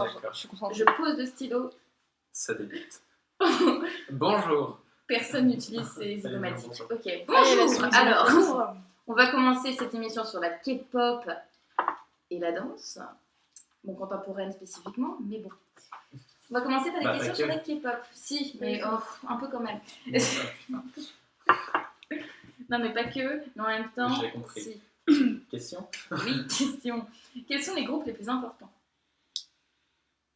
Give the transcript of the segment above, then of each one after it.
D'accord. Je suis concentrée. Je pose le stylo. Ça débute. Bonjour. Personne n'utilise ces Allez, automatiques. bonjour. Ok, Allez, bonjour. laisse-moi dire Alors, bonjour. on va commencer cette émission sur la K-pop et la danse. Bon, contemporaine spécifiquement, mais bon. On va commencer par des Bah, questions pas sur que. la K-pop. Si, mais un peu quand même. Non, mais pas que, mais en même temps. J'ai compris. Si. Question. Oui, question. Quels sont les groupes les plus importants?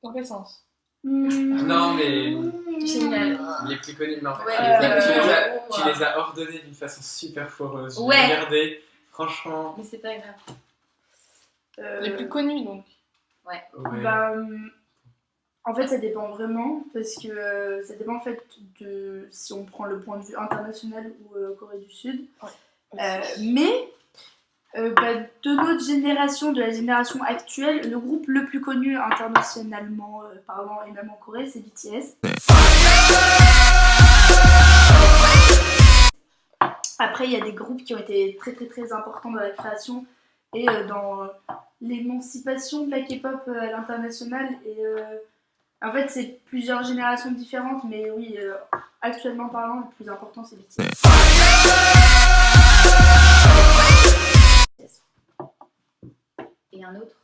Dans quel sens? Non, mais Génial. les plus connus, mais en fait, Ouais, tu les as ordonnés d'une façon super foireuse. Ouais. J'ai regardé, franchement. Mais c'est pas grave. Les plus connus, donc. Ouais. Bah, en fait, ça dépend vraiment parce que ça dépend en fait de si on prend le point de vue international ou Corée du Sud. Mais de notre génération, de la génération actuelle, le groupe le plus connu internationalement parlant et même en Corée, c'est BTS. Après, il y a des groupes qui ont été très très très importants dans la création et dans l'émancipation de la K-pop à l'international. Et en fait, c'est plusieurs générations différentes, mais oui, actuellement parlant, le plus important c'est BTS. Et un autre?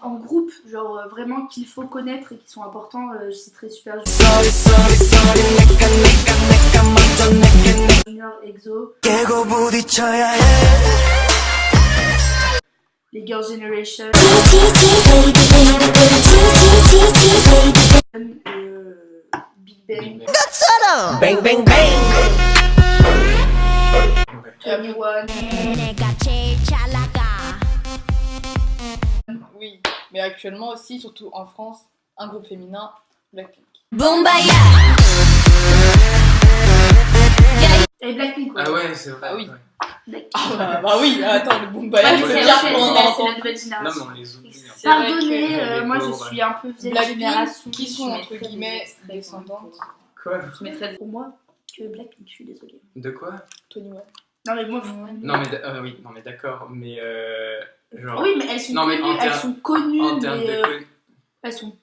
En groupe, genre vraiment qu'il faut connaître et qui sont importants, je citerai Super Junior, EXO, les Girls' Generation et Big Bang, Bang bang bang. 21. Oui, mais actuellement aussi, surtout en France, un groupe féminin, Blackpink. Bombaya. Et Blackpink, ouais. Ah ouais, c'est vrai. Ah oui. Ouais. Blackpink. Bah oui, attends, le Boombayah, Ouais, je c'est veux la dire, c'est on la entend nouvelle Non, génération. mais on les oublie. hein. C'est vrai Pardonnez, que- moi je pauvres. suis un peu vieille Blackpink, génération. qui sont Je entre mettrais guillemets des extraits descendantes. Quoi? Je mettrais Pour moi, que Blackpink, je suis désolée. De quoi? 21. Non mais moi, Non, mais oui, non, mais d'accord, mais genre. oui, mais elles sont Non, mais connues, en elles termes- sont connues, En termes mais de. elles sont.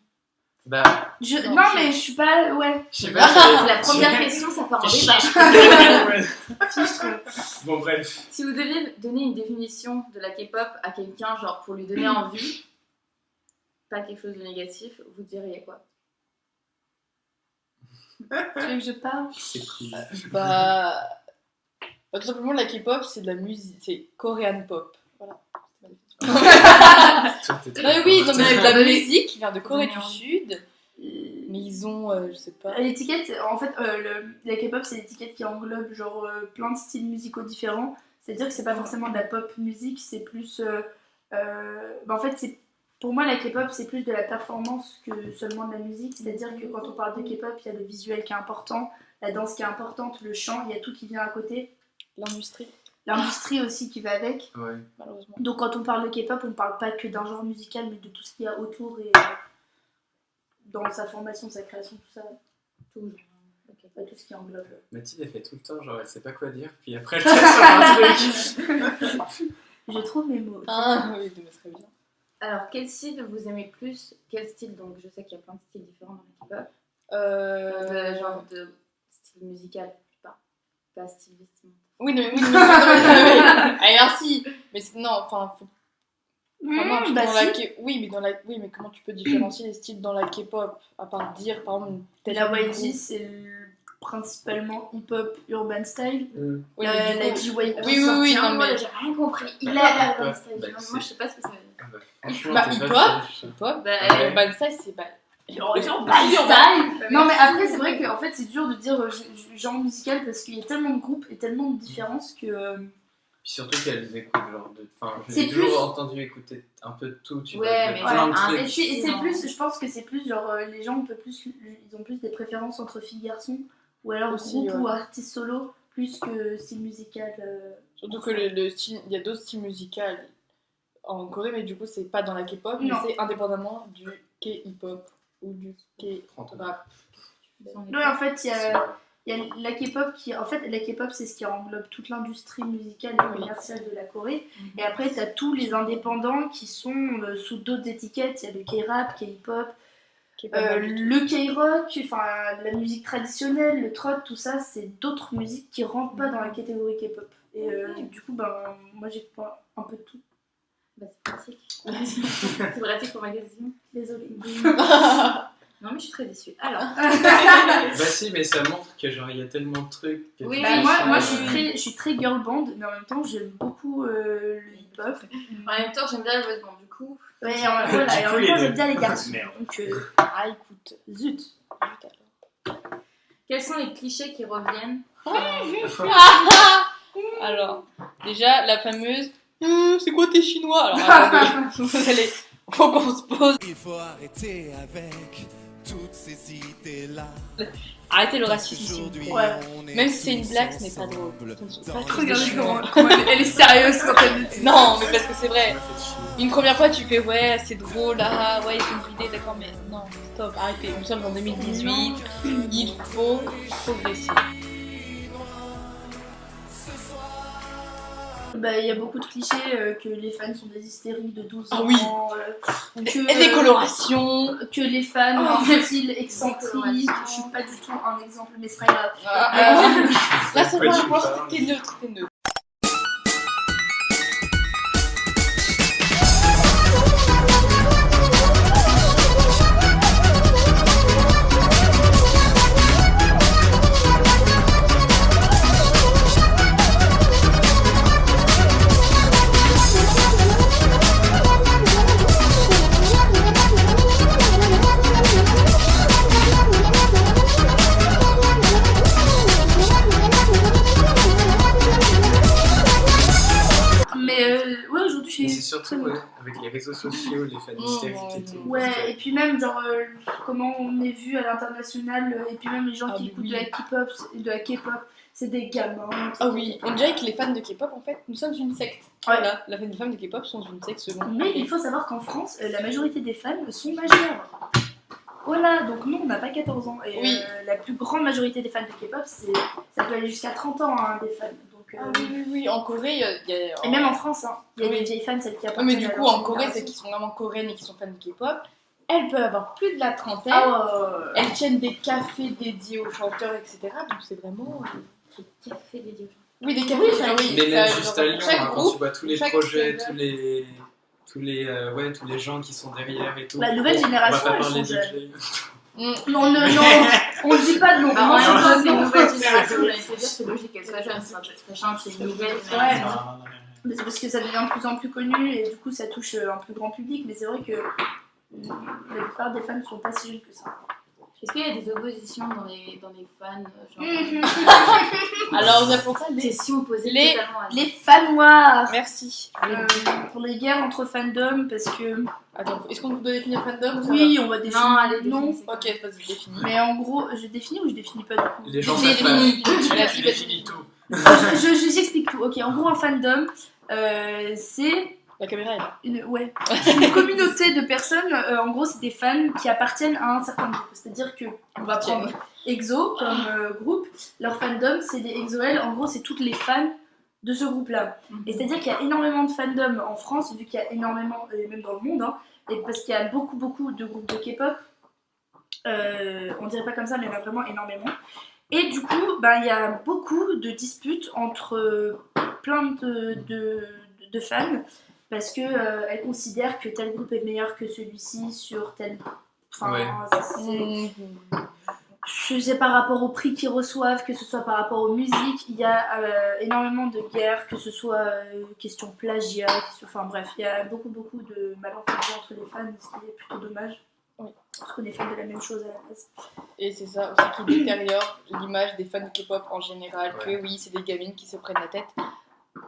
Bah, Non, Non, mais je suis pas, ouais. je sais pas. C'est la première question, ça part en débat. Bon, bref. Si vous deviez donner une définition de la K-pop à quelqu'un, genre pour lui donner envie, pas quelque chose de négatif, vous diriez quoi? Tu veux que je parle? C'est cool. Bah, tout simplement, la K-pop, c'est de la musique, c'est Korean pop. Voilà. Toi, t'es très Non, mais oui, non, mais c'est de la Oui. musique qui vient de Corée du Donner Sud. Mais ils ont, je sais pas. L'étiquette, en fait, la K-pop, c'est l'étiquette qui englobe genre plein de styles musicaux différents. C'est-à-dire que c'est pas forcément de la pop musique, c'est plus. En fait, pour moi, la K-pop, c'est plus de la performance que seulement de la musique. C'est-à-dire que quand on parle de K-pop, il y a le visuel qui est important, la danse qui est importante, le chant, il y a tout qui vient à côté. L'industrie, L'industrie aussi qui va avec. Ouais. malheureusement. Donc quand on parle de K-pop, on parle pas que d'un genre musical, mais de tout ce qu'il y a autour et dans sa formation, sa création, tout ça. Tout, tout ce qui englobe. Mathilde, elle fait tout le temps, genre, elle sait pas quoi dire, puis après, elle te sur un truc. Je trouve mes mots. Ah oui, mais très bien. Alors, quel style vous aimez plus? Quel style? Donc, je sais qu'il y a plein de styles différents dans la K-pop. Genre de style musical, pas style vestimentaire. Oui, non, mais oui, non, allez, merci. Mais non, enfin, faut. Enfin, non, bah dans si. la oui, mais comment tu peux différencier les styles dans la K-pop à part dire, par exemple, La tel YG, c'est principalement hip-hop urban style. Oui, la mais du coup- JYP, oui, non, Moi, mais j'ai rien compris. Il Bah, a bah, Moi, je sais pas ce que ça veut dire. Ah bah, franchement, Bah, t'es hip-hop, pas fait. hip-hop, Ouais. urban style, c'est pas. Urban style. Non mais après c'est vrai que en fait c'est dur de dire genre musical parce qu'il y a tellement de groupes et tellement de différences que Puis surtout qu'elles écoutent, genre, enfin, C'est j'ai toujours plus- entendu écouter un peu de tout, tu vois. Ouais, de mais plein de genre, trucs. et c'est Non. plus, je pense que c'est plus genre les gens ils ont plus des préférences entre filles garçons ou alors Aussi, groupe ouais. ou artiste solo plus que style musical. Surtout que le style, il y a d'autres styles musicaux en Corée, mais du coup, c'est pas dans la K-pop, mais Non. c'est indépendamment du K-hip-hop ou du Prends ton- K-rap. Ouais en fait il y a Il y a la K-pop qui... En fait, la K-pop, c'est ce qui englobe toute l'industrie musicale et commerciale de la Corée. Et après, tu as tous les indépendants qui sont sous d'autres étiquettes. Il y a le K-rap, K-pop, le K-rock, enfin la musique traditionnelle, le trot, tout ça, c'est d'autres musiques qui rentrent pas dans la catégorie K-pop. Et du coup, moi, j'ai un peu de tout. Bah, c'est pratique. C'est pratique pour magazine. Désolée. Non, mais je suis très déçue. Alors. Bah si, mais ça montre que genre il y a tellement de trucs. Que Oui, moi je suis très girl band, mais en même temps j'aime beaucoup le hip-hop. En même temps, j'aime bien le boys band, du coup. Ouais, et en même temps j'aime bien les garçons. Merde. Donc, écoute. zut. Quels sont les clichés qui reviennent Alors, déjà, la fameuse c'est quoi tes chinois? Alors, vous allez. Faut qu'on se pose. Il faut arrêter avec toutes ces idées-là. Arrêtez le racisme, s'il vous plaît. Ouais. Même si c'est une blague, ce n'est pas drôle. Regardez comment elle est sérieuse quand elle le dit. Non, mais parce que c'est vrai. Une première fois, tu fais ouais, c'est drôle, ah ouais, c'est une idée, d'accord, mais non, stop, arrêtez. Nous sommes en 2018, il faut progresser. Bah, il y a beaucoup de clichés que les fans sont des hystériques de 12 ans. Ah oui. Que, Et des colorations. que les fans ont un style excentrique. Je suis pas du tout un exemple, mais c'est pas grave. Là, c'est Ouais, pas tu un point, parles. t'es neutre, t'es neutre. Ouais, aujourd'hui je Mais suis c'est surtout avec les réseaux sociaux, les fans hystériques et tout. Ouais, et puis même genre comment on est vu à l'international, et puis même les gens qui écoutent de la K-pop, c'est des gamins. Ah oui, on dirait que les fans de K-pop, en fait, nous sommes une secte. Ouais. Voilà, les fans de K-pop sont une secte selon. Mais il faut savoir qu'en France, la majorité des fans sont majeurs. Voilà, donc nous on n'a pas 14 ans. Et Oui. la plus grande majorité des fans de K-pop, ça peut aller jusqu'à 30 ans hein, des fans. Donc, Oui, en Corée, il y a. Et même en France, hein, il y a Oui. des vieilles fans, celles qui Oui, appartiennent mais du à coup, leur en Corée, génération. celles qui sont vraiment coréennes et qui sont fans de K-pop, elles peuvent avoir plus de la trentaine. Ah Elles tiennent des cafés dédiés aux chanteurs, etc. Donc c'est vraiment. Café dédié. Oui, des cafés, Oui, ça, oui. Mais même ça, juste genre, à Lyon, chaque hein, quand groupe, tu vois tous les chaque projets, serveur. tous les gens qui sont derrière et tout. La nouvelle génération, on va elles pas parler sont DJ. Non, on ne dit pas de nom. Bah, Non, en c'est même pas temps, c'est une non. nouvelle génération, j'allais te dire, c'est logique qu'elle soit jeune, sachant que c'est une nouvelle génération. Mais c'est parce que ça devient de plus en plus connu et du coup ça touche un plus grand public. Mais c'est vrai que la plupart des fans ne sont pas si jeunes que ça. Est-ce qu'il y a des oppositions dans les fans Alors, on appelle ça les. questions posées les- totalement à Les fans noirs. Merci. Pour les guerres entre fandoms, parce que Attends, est-ce qu'on doit définir fandom ou ça oui, on va définir. Non, allez, non. définis, c'est Ok, vas-y, définis. Mais en gros, je définis ou je définis pas du coup. Les gens Je savent pas. définis. Tu définis tout. J'explique tout. Ok, en gros, un fandom, c'est La caméra est là. c'est une communauté de personnes. En gros, c'est des fans qui appartiennent à un certain groupe. C'est-à-dire que on va prendre EXO comme groupe. Leur fandom, c'est des EXO-L. En gros, c'est toutes les fans de ce groupe-là. Et c'est-à-dire qu'il y a énormément de fandom en France, vu qu'il y a énormément, et même dans le monde, hein, et parce qu'il y a beaucoup de groupes de K-pop. On dirait pas comme ça, mais il y en a vraiment énormément. Et du coup, il y a beaucoup de disputes entre plein de fans, parce que elles considèrent que tel groupe est meilleur que celui-ci sur tel. Enfin, Ouais. c'est par rapport au prix qu'ils reçoivent, que ce soit par rapport aux musiques. Il y a énormément de guerres, que ce soit question plagiat, enfin bref, il y a beaucoup de malentendus entre les fans, ce qui est plutôt dommage. Oui. Parce qu'on est fans de la même chose à la base. Et c'est ça aussi qui détériore l'image des fans de K-pop en général, que oui, c'est des gamines qui se prennent la tête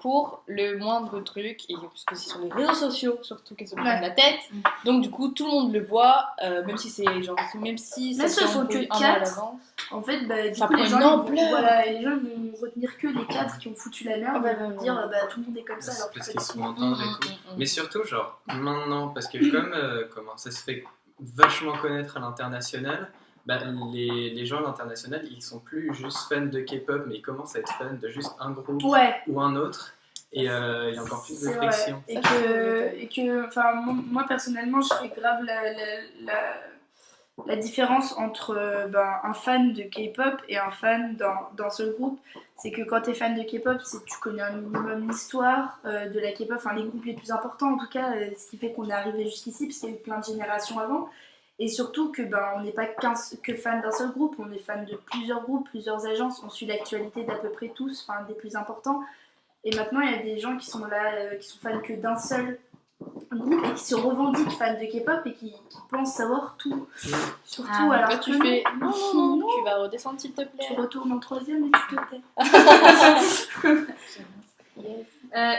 pour le moindre truc, et parce que c'est sur les réseaux sociaux surtout qu'elles se prennent la tête, donc du coup tout le monde le voit, même si c'est genre, même si Même si elles sont que 4, en fait, du ça coup, prend les gens, une ampleur. voilà, et les gens vont retenir que les 4 qui ont foutu la merde, Ah bah, et vont dire tout le monde est comme ça. C'est Alors parce que qu'ils pas se du font tout. entendre et tout. Mais surtout, genre, maintenant, parce que comme comment ça se fait vachement connaître à l'international, Bah, les gens à l'international, ils sont plus juste fans de K-pop, mais ils commencent à être fans de juste un groupe Ouais. ou un autre. Et il y a encore plus de C'est vrai. friction. Et que enfin, moi personnellement, je fais grave la différence entre un fan de K-pop et un fan d'un seul groupe. C'est que quand t'es fan de K-pop, c'est que tu connais un minimum l'histoire de la K-pop, enfin les groupes les plus importants en tout cas, ce qui fait qu'on est arrivé jusqu'ici, parce qu'il y a eu plein de générations avant. Et surtout que on n'est pas que fan d'un seul groupe, on est fan de plusieurs groupes, plusieurs agences, on suit l'actualité d'à peu près tous, enfin des plus importants. Et maintenant, il y a des gens qui sont là, qui sont fans que d'un seul groupe et qui se revendiquent fans de K-pop et qui pensent savoir tout. Surtout alors Là, que tu fais non, tu vas redescendre s'il te plaît. tu retournes en 3ème et tu te tais.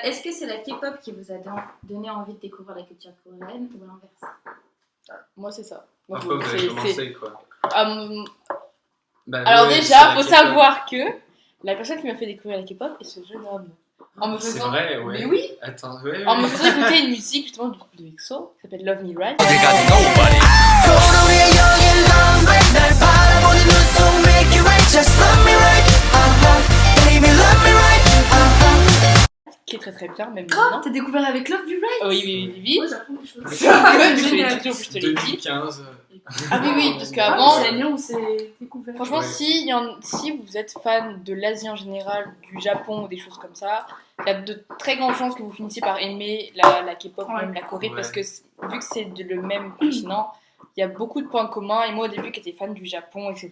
Est-ce que c'est la K-pop qui vous a donné envie de découvrir la culture coréenne ou l'inverse? Moi, c'est ça. Moi, Pourquoi vous avez commencé, quoi? Bah, Alors ouais, c'est déjà, la faut K-pop. savoir que la personne qui m'a fait découvrir la K-pop est ce jeune homme. C'est vrai, ouais. Mais oui. Attends, ouais. En me faisant écouter une musique justement du groupe de EXO qui s'appelle Love Me Right. Qui est très très bien, même maintenant. T'as découvert avec Love Me Right? Oui. Oh, j'apprends des choses. Je te l'ai dit. 2015. Ah oui, parce qu'avant, c'est l'année où c'est découvert. franchement, Ouais. si vous êtes fan de l'Asie en général, du Japon ou des choses comme ça, il y a de très grandes chances que vous finissiez par aimer la K-pop, Ouais. même la Corée, Ouais. parce que vu que c'est le même continent, il y a beaucoup de points communs. Et moi, au début, qui étais fan du Japon, etc.,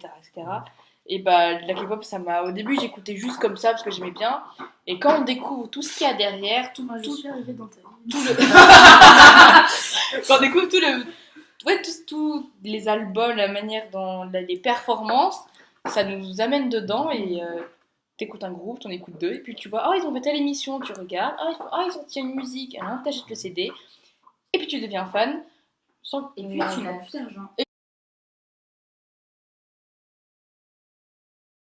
et bah, la K-pop, au début, j'écoutais juste comme ça parce que j'aimais bien. Et quand on découvre tout ce qu'il y a derrière, Moi, je suis arrivée dans ta vie. quand on découvre tous les albums, la manière dont les performances, ça nous amène dedans et t'écoutes un groupe, t'en écoutes deux, et puis tu vois, ils ont fait telle émission, tu regardes, ils ont tiré une musique, t'achètes le CD, et puis tu deviens fan. Et puis tu n'as plus d'argent.